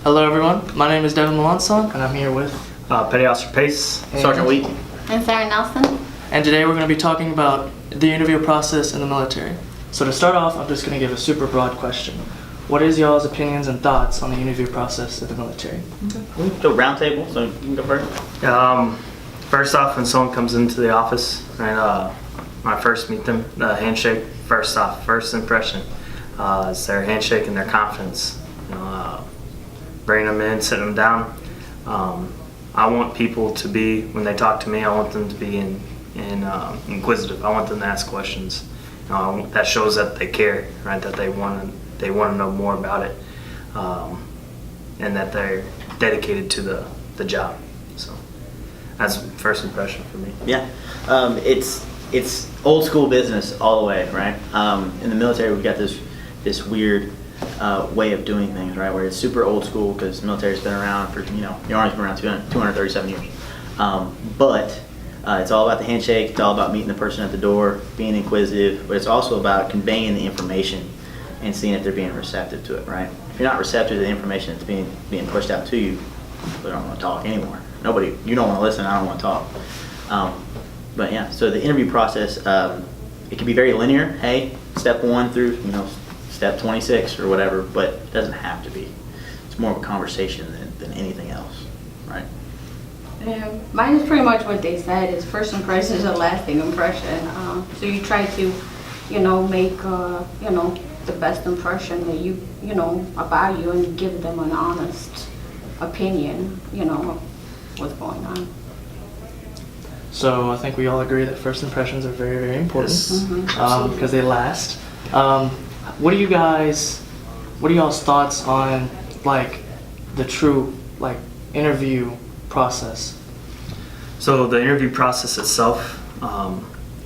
Hello everyone, my name is Devin Melanson and I'm here with Petty Officer Pace. Sergeant Wheat. And Sarah Nelson. and today we're going to be talking about the interview process in the military. So to start off, I'm just going to give a super broad question. What is y'all's opinions and thoughts on the interview process in the military? We can go round table, so you can go first. First off, when someone comes into the office and when I first meet them, the handshake, first off, first impression, is their handshake and their confidence. Bringing them in, sitting them down. I want people to be, when they talk to me, I want them to be inquisitive. I want them to ask questions. That shows that they care, right? That they want to know more about it, and that they're dedicated to the job. So that's first impression for me. Yeah, it's old school business all the way, right? In the military, we've got this weird way of doing things, right? Where it's super old school because the military's been around for, the Army's been around 237 years. But it's all about the handshake. It's all about meeting the person at the door, being inquisitive. But it's also about conveying the information and seeing if they're being receptive to it, right? If you're not receptive to the information that's being pushed out to you, they don't want to talk anymore. You don't want to listen. I don't want to talk. But yeah, so the interview process, it can be very linear. Hey, step 1 through step 26 or whatever, but it doesn't have to be. It's more of a conversation than anything else, right? Yeah, mine is pretty much what they said. Is first impression is a lasting impression. So you try to, make the best impression that you about you and give them an honest opinion, of what's going on. So I think we all agree that first impressions are very, very important Yes, because they last. What are y'all's thoughts on the true interview process? So the interview process itself,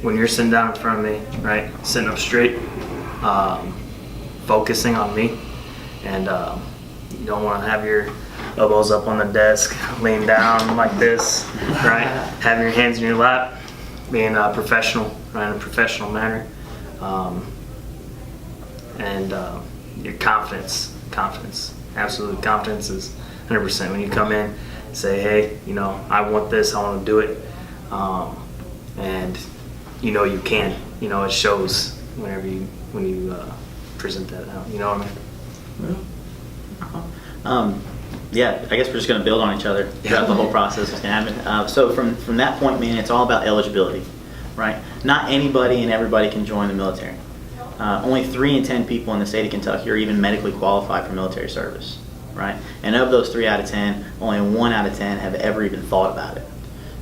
when you're sitting down in front of me, right, sitting up straight, focusing on me, and you don't want to have your elbows up on the desk, laying down like this, right, having your hands in your lap, being professional, right, in a professional manner, and your confidence, absolute confidence is 100%. When you come in, say, hey, I want this, I want to do it, and you can, it shows when you present that out. You know what I mean? Yeah, I guess we're just going to build on each other throughout the whole process. It's going to happen. So from that point, man, it's all about eligibility, right? Not anybody and everybody can join the military. Only 3 in 10 people in the state of Kentucky are even medically qualified for military service, right? And of those 3 out of 10, only 1 out of 10 have ever even thought about it,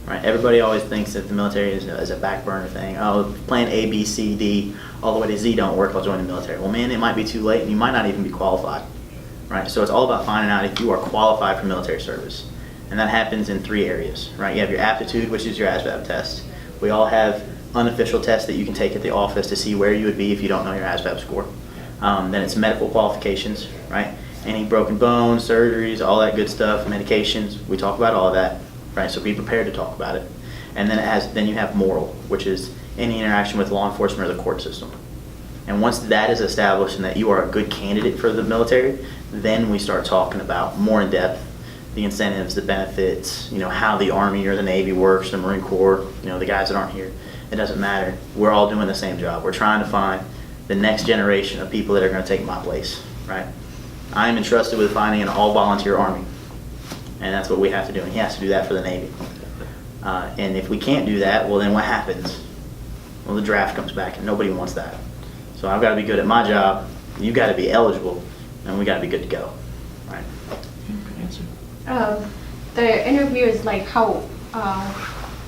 right? Everybody always thinks that the military is a back burner thing. Oh, plan A, B, C, D, all the way to Z don't work, I'll join the military. Well, man, it might be too late and you might not even be qualified, right? So it's all about finding out if you are qualified for military service. And that happens in 3 areas, right? You have your aptitude, which is your ASVAB test. We all have unofficial tests that you can take at the office to see where you would be if you don't know your ASVAB score. Then it's medical qualifications, right? Any broken bones, surgeries, all that good stuff, medications, we talk about all of that, right? So be prepared to talk about it. And then you have moral, which is any interaction with law enforcement or the court system. And once that is established and that you are a good candidate for the military, then we start talking about more in depth the incentives, the benefits, how the Army or the Navy works, the Marine Corps, the guys that aren't here. It doesn't matter. We're all doing the same job. We're trying to find the next generation of people that are going to take my place, right? I am entrusted with finding an all-volunteer Army, and that's what we have to do, and he has to do that for the Navy. And if we can't do that, well, then what happens? Well, the draft comes back, and nobody wants that. So I've got to be good at my job, you've got to be eligible, and we got to be good to go, right? Good answer. The interview is how,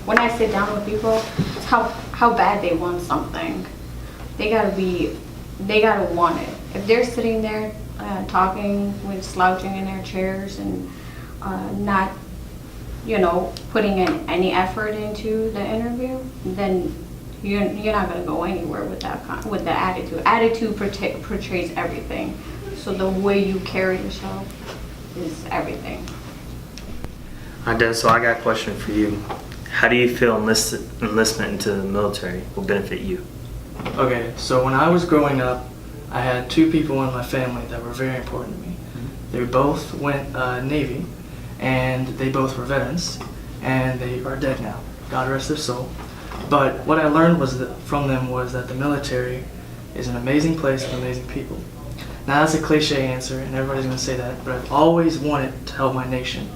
when I sit down with people, it's how bad they want something. They gotta want it. If they're sitting there talking with slouching in their chairs and not, putting in any effort into the interview, then you're not gonna go anywhere with the attitude. Attitude portrays everything. So the way you carry yourself is everything. Dennis, so I got a question for you. How do you feel enlistment into the military will benefit you? Okay, so when I was growing up, I had 2 people in my family that were very important to me. They both went Navy, and they both were veterans, and they are dead now. God rest their soul. But what I learned from them was that the military is an amazing place with amazing people. Now that's a cliche answer, and everybody's going to say that, but I've always wanted to help my nation.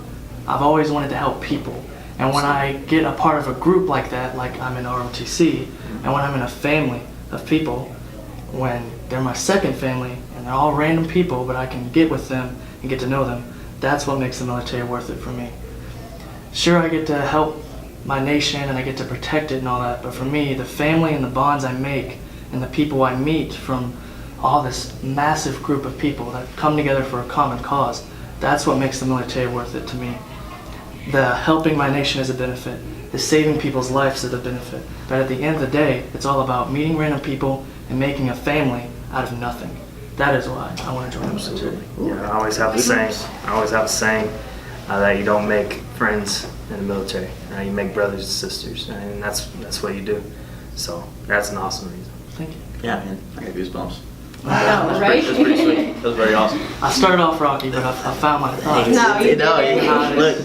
I've always wanted to help people. And when I get a part of a group like that, like I'm in ROTC, and when I'm in a family of people, when they're my second family, and they're all random people, but I can get with them and get to know them, that's what makes the military worth it for me. Sure, I get to help my nation and I get to protect it and all that, but for me, the family and the bonds I make and the people I meet from all this massive group of people that come together for a common cause, that's what makes the military worth it to me. The helping my nation is a benefit, the saving people's lives is a benefit, but at the end of the day, it's all about meeting random people and making a family out of nothing. That is why I want to join the military. Yeah, I always have a saying that you don't make friends in the military. You make brothers and sisters, and that's what you do. So that's an awesome reason. Thank you. Yeah, man, I got goosebumps. I know, right? That's pretty sweet. That was very awesome. I started off rocky, but I found my thoughts. No, you didn't. Look,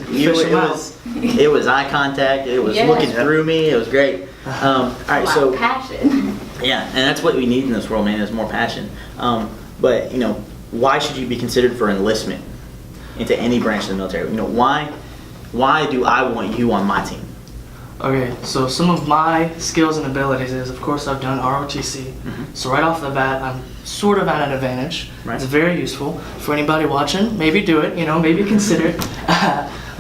it was eye contact. It was Yeah. looking through me. It was great. All right, Wow, so passion. yeah, and that's what we need in this world, man. Is more passion. But why should you be considered for enlistment into any branch of the military? Why do I want you on my team? Okay, so some of my skills and abilities is, of course, I've done ROTC. So right off the bat, I'm sort of at an advantage. Right. It's very useful for anybody watching. Maybe do it, maybe consider it.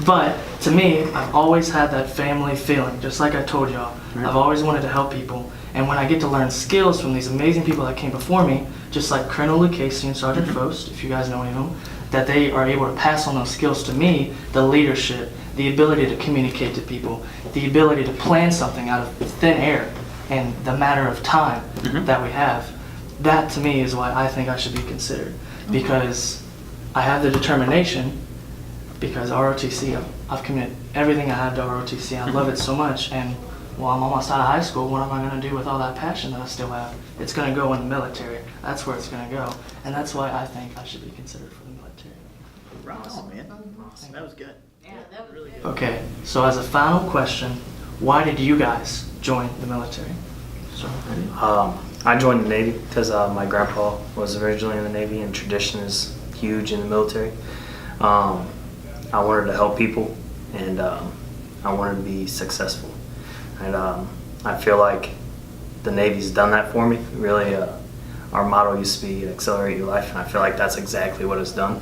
But to me, I've always had that family feeling, just like I told y'all. Right. I've always wanted to help people. And when I get to learn skills from these amazing people that came before me, just like Colonel Lucchese and Sergeant Fost, if you guys know any of them, that they are able to pass on those skills to me, the leadership, the ability to communicate to people, the ability to plan something out of thin air and the matter of time that we have. That to me is why I think I should be considered. Because I have the determination, because ROTC, I've committed everything I have to ROTC. I love it so much, and well, I'm almost out of high school. What am I going to do with all that passion that I still have? It's going to go in the military. That's where it's going to go. And that's why I think I should be considered for the military. Right on, man. Awesome. That was good. Yeah, that was Really good. Okay, so as a final question, why did you guys join the military? So, I joined the Navy because my grandpa was originally in the Navy, and tradition is huge in the military. I wanted to help people, and I wanted to be successful. And I feel like the Navy's done that for me. Really, our motto used to be "Accelerate Your Life," and I feel like that's exactly what it's done.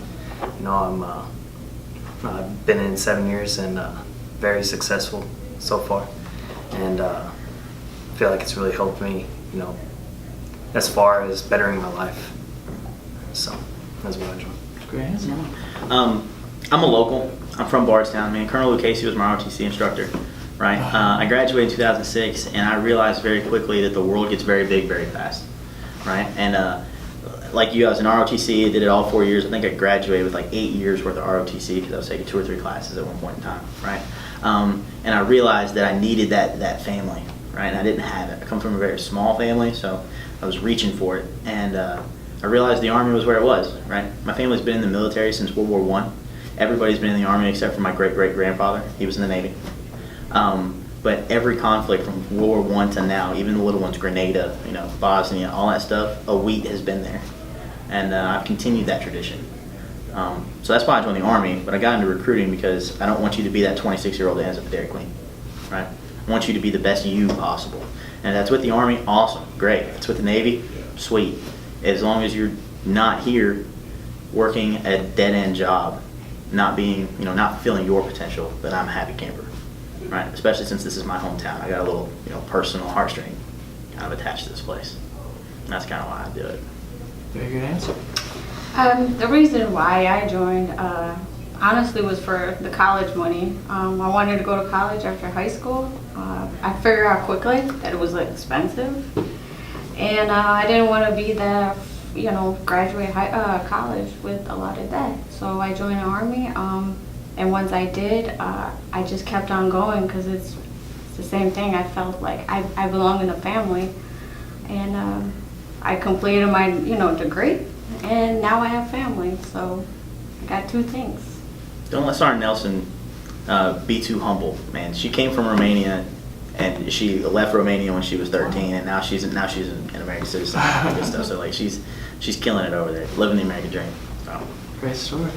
I've been in 7 years and very successful so far, and I feel like it's really helped me, as far as bettering my life. So that's what I joined. great answer. I'm a local. I'm from Bardstown, man. Colonel Lucchese was my ROTC instructor, right? I graduated in 2006, and I realized very quickly that the world gets very big very fast, right? And like you, I was in ROTC. I did it all 4 years. I think I graduated with like 8 years worth of ROTC because I was taking 2 or 3 classes at one point in time, right? And I realized that I needed that family, right? And I didn't have it. I come from a very small family, so I was reaching for it. And I realized the Army was where it was, right? My family's been in the military since World War I. Everybody's been in the Army except for my great-great-grandfather. He was in the Navy. But every conflict from World War I to now, even the little ones, Grenada, Bosnia, all that stuff, a wheat has been there. And I've continued that tradition. So that's why I joined the Army, but I got into recruiting because I don't want you to be that 26-year-old that ends up at Dairy Queen, right? I want you to be the best you possible. And that's with the Army, awesome, great. If it's with the Navy, sweet. As long as you're not here working a dead-end job, not being, not fulfilling your potential, then I'm a happy camper, right? Especially since this is my hometown. I got a little, personal heartstring kind of attached to this place. And that's kind of why I do it. Very good answer. The reason why I joined, honestly, was for the college money. I wanted to go to college after high school. I figured out quickly that it was expensive, and I didn't want to be there, graduate college with a lot of debt. So I joined the Army, and once I did, I just kept on going because it's the same thing. I felt like I belong in a family, and I completed my degree, and now I have family. So I got 2 things. Don't let Sergeant Nelson be too humble, man. She came from Romania, and she left Romania when she was 13, and now she's an American citizen. And good stuff. So like she's killing it over there, living the American dream. So. Great story.